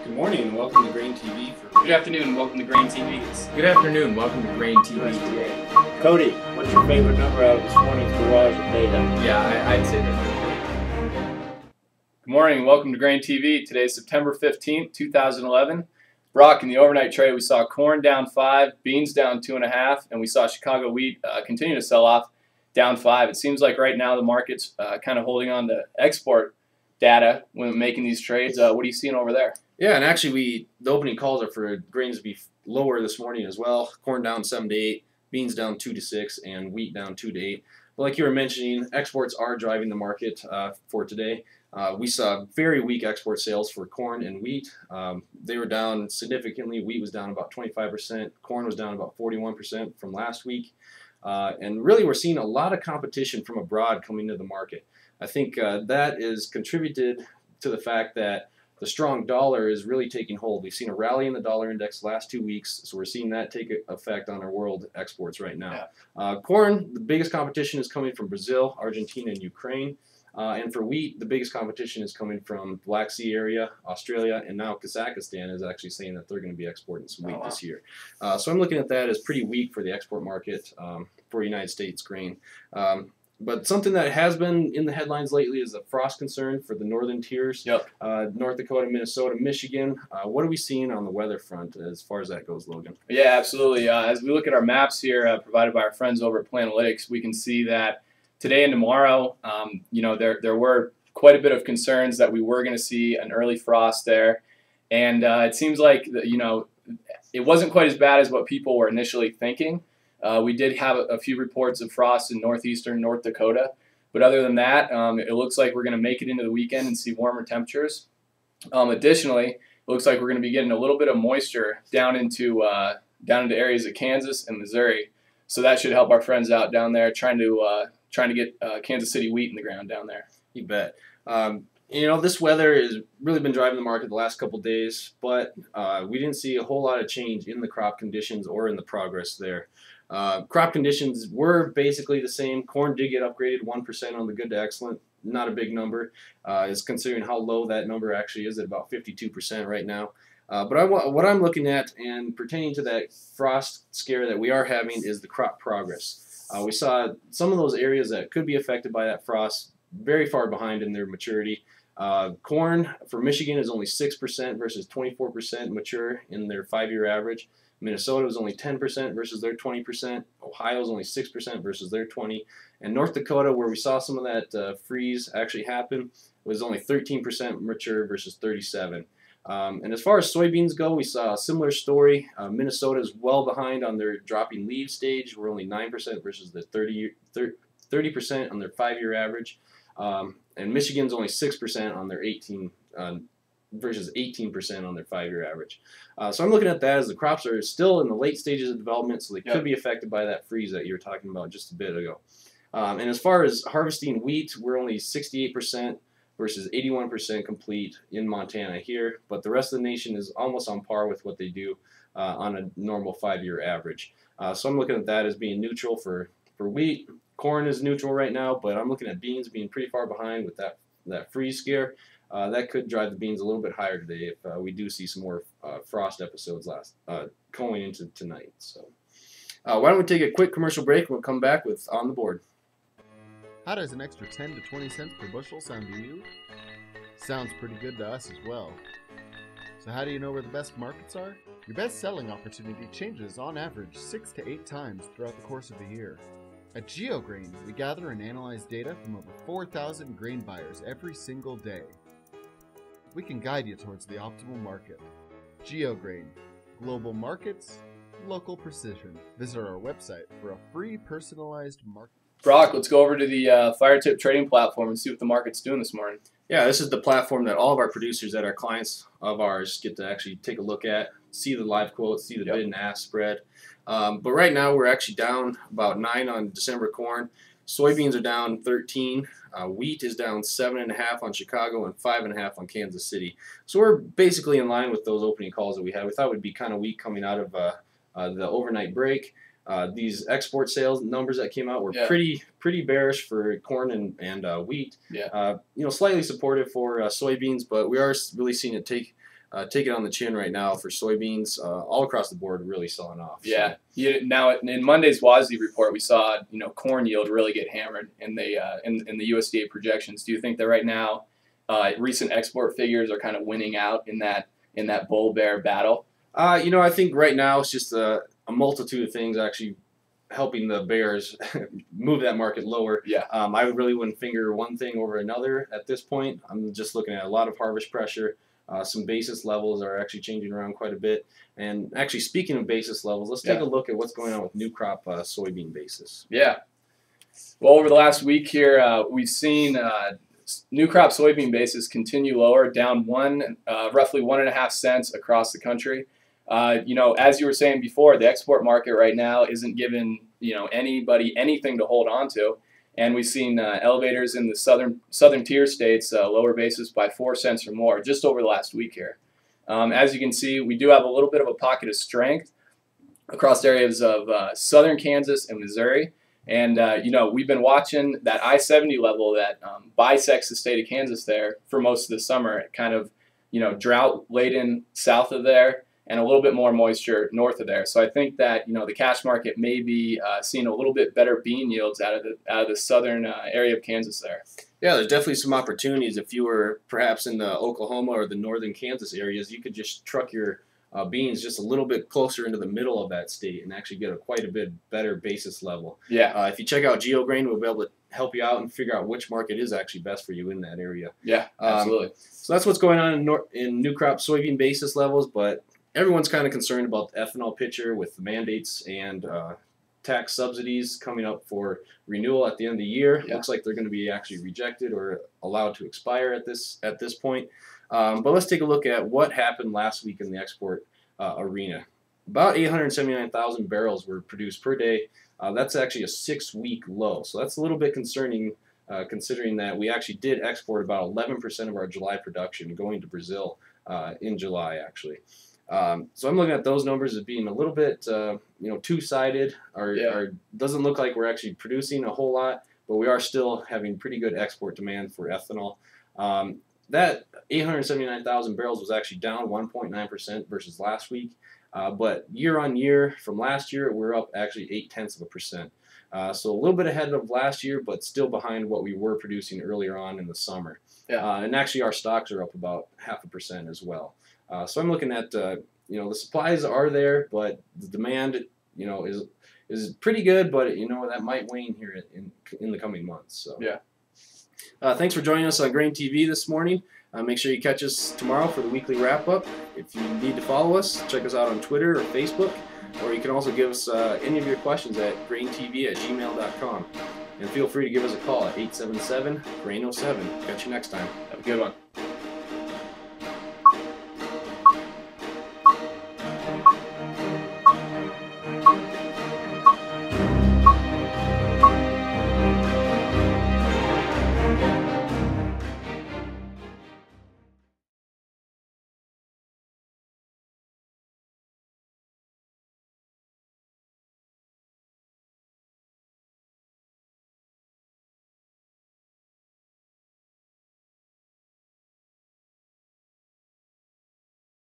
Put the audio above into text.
Good morning and welcome to GrainTV. Good afternoon and welcome to GrainTV. Good afternoon, welcome to GrainTV. Cody, what's your favorite number out of this morning's garage of data? Yeah, I'd say that. Good morning and welcome to GrainTV. Today is September 15th, 2011. Brock, in the overnight trade, we saw corn down 5, beans down 2.5, and we saw Chicago wheat continue to sell off, down 5. It seems like right now the market's kind of holding on to export data when making these trades. What are you seeing over there? Yeah, and actually the opening calls are for grains to be lower this morning as well. Corn down 7 to 8, beans down 2 to 6, and wheat down 2 to 8. But like you were mentioning, exports are driving the market for today. We saw very weak export sales for corn and wheat. They were down significantly. Wheat was down about 25%. Corn was down about 41% from last week. And really we're seeing a lot of competition from abroad coming to the market. I think that is contributed to the fact that the strong dollar is really taking hold. We've seen a rally in the dollar index the last 2 weeks, so we're seeing that take effect on our world exports right now. Yeah. Corn, the biggest competition is coming from Brazil, Argentina, and Ukraine. And for wheat, the biggest competition is coming from Black Sea area, Australia, and now Kazakhstan is actually saying that they're going to be exporting some wheat this year. So I'm looking at that as pretty weak for the export market for United States grain. But something that has been in the headlines lately is a frost concern for the northern tiers. Yep. North Dakota, Minnesota, Michigan. What are we seeing on the weather front as far as that goes, Logan? Yeah, absolutely. As we look at our maps here provided by our friends over at Planalytics, we can see that today and tomorrow, there were quite a bit of concerns that we were going to see an early frost there. And it seems like, it wasn't quite as bad as what people were initially thinking. We did have a few reports of frost in northeastern North Dakota, but other than that, it looks like we're going to make it into the weekend and see warmer temperatures. Additionally, it looks like we're going to be getting a little bit of moisture down into areas of Kansas and Missouri, so that should help our friends out down there trying to get Kansas City wheat in the ground down there. You bet. This weather has really been driving the market the last couple days, but we didn't see a whole lot of change in the crop conditions or in the progress there. Crop conditions were basically the same. Corn did get upgraded 1% on the good to excellent. Not a big number, is considering how low that number actually is at about 52% right now. But what I'm looking at and pertaining to that frost scare that we are having is the crop progress. We saw some of those areas that could be affected by that frost very far behind in their maturity. Corn for Michigan is only 6% versus 24% mature in their 5-year average. Minnesota was only 10% versus their 20%. Ohio is only 6% versus their 20%. And North Dakota, where we saw some of that freeze actually happen, was only 13% mature versus 37%. And as far as soybeans go, we saw a similar story. Minnesota is well behind on their dropping leaves stage. We're only 9% versus the 30% on their 5-year average. And Michigan's only 6% on their versus 18% on their 5-year average. So I'm looking at that as the crops are still in the late stages of development, so they could be affected by that freeze that you were talking about just a bit ago. And as far as harvesting wheat, we're only 68% versus 81% complete in Montana here, but the rest of the nation is almost on par with what they do on a normal 5-year average. So I'm looking at that as being neutral for wheat. Corn is neutral right now, but I'm looking at beans being pretty far behind with that freeze scare. That could drive the beans a little bit higher today if we do see some more frost episodes going into tonight. So why don't we take a quick commercial break and we'll come back with On the Board. How does an extra 10 to 20 cents per bushel sound to you? Sounds pretty good to us as well. So how do you know where the best markets are? Your best selling opportunity changes on average 6 to 8 times throughout the course of a year. At GeoGrain, we gather and analyze data from over 4,000 grain buyers every single day. We can guide you towards the optimal market. GeoGrain, global markets, local precision. Visit our website for a free personalized market. Brock, let's go over to the Fire Tip trading platform and see what the market's doing this morning. Yeah, this is the platform that all of our producers that are clients of ours get to actually take a look at, see the live quotes, see the bid and ask spread. But right now we're actually down about 9 on December corn. Soybeans are down 13. Wheat is down 7.5 on Chicago and 5.5 on Kansas City. So we're basically in line with those opening calls that we had. We thought it would be kind of weak coming out of the overnight break. These export sales numbers that came out were pretty bearish for corn and wheat. Slightly supportive for soybeans, but we are really seeing it take take it on the chin right now for soybeans. All across the board, really selling off. Yeah. Now in Monday's WASDE report, we saw corn yield really get hammered in the USDA projections. Do you think that right now recent export figures are kind of winning out in that bull bear battle? I think right now it's just a multitude of things actually helping the bears move that market lower. Yeah. I really wouldn't finger one thing over another at this point. I'm just looking at a lot of harvest pressure. Some basis levels are actually changing around quite a bit. And actually, speaking of basis levels, let's take a look at what's going on with new crop soybean basis. Yeah. Well, over the last week here, we've seen new crop soybean basis continue lower, down roughly 1.5 cents across the country. As you were saying before, the export market right now isn't giving anybody anything to hold on to. And we've seen elevators in the southern tier states lower basis by 4 cents or more just over the last week here. As you can see, we do have a little bit of a pocket of strength across areas of southern Kansas and Missouri. And, we've been watching that I-70 level that bisects the state of Kansas there for most of the summer, kind of, drought-laden south of there, and a little bit more moisture north of there. So I think that the cash market may be seeing a little bit better bean yields out of the southern area of Kansas there. Yeah, there's definitely some opportunities. If you were perhaps in the Oklahoma or the northern Kansas areas, you could just truck your beans just a little bit closer into the middle of that state and actually get quite a bit better basis level. Yeah. If you check out GeoGrain, we'll be able to help you out and figure out which market is actually best for you in that area. Yeah, absolutely. So that's what's going on in new crop soybean basis levels, but everyone's kind of concerned about the ethanol picture with the mandates and tax subsidies coming up for renewal at the end of the year. Yeah. Looks like they're going to be actually rejected or allowed to expire at this point. But let's take a look at what happened last week in the export arena. About 879,000 barrels were produced per day. That's actually a 6-week low. So that's a little bit concerning considering that we actually did export about 11% of our July production going to Brazil in July actually. So I'm looking at those numbers as being a little bit, two-sided. Doesn't look like we're actually producing a whole lot, but we are still having pretty good export demand for ethanol. That 879,000 barrels was actually down 1.9% versus last week, but year on year from last year we're up actually 0.8%. So a little bit ahead of last year, but still behind what we were producing earlier on in the summer. Yeah. And actually our stocks are up about 0.5% as well. So I'm looking at, the supplies are there, but the demand, is pretty good, but, that might wane here in the coming months. So. Yeah. Thanks for joining us on GrainTV this morning. Make sure you catch us tomorrow for the weekly wrap-up. If you need to follow us, check us out on Twitter or Facebook, or you can also give us any of your questions at graintv@gmail.com. And feel free to give us a call at 877-GRAIN07. Catch you next time. Have a good one.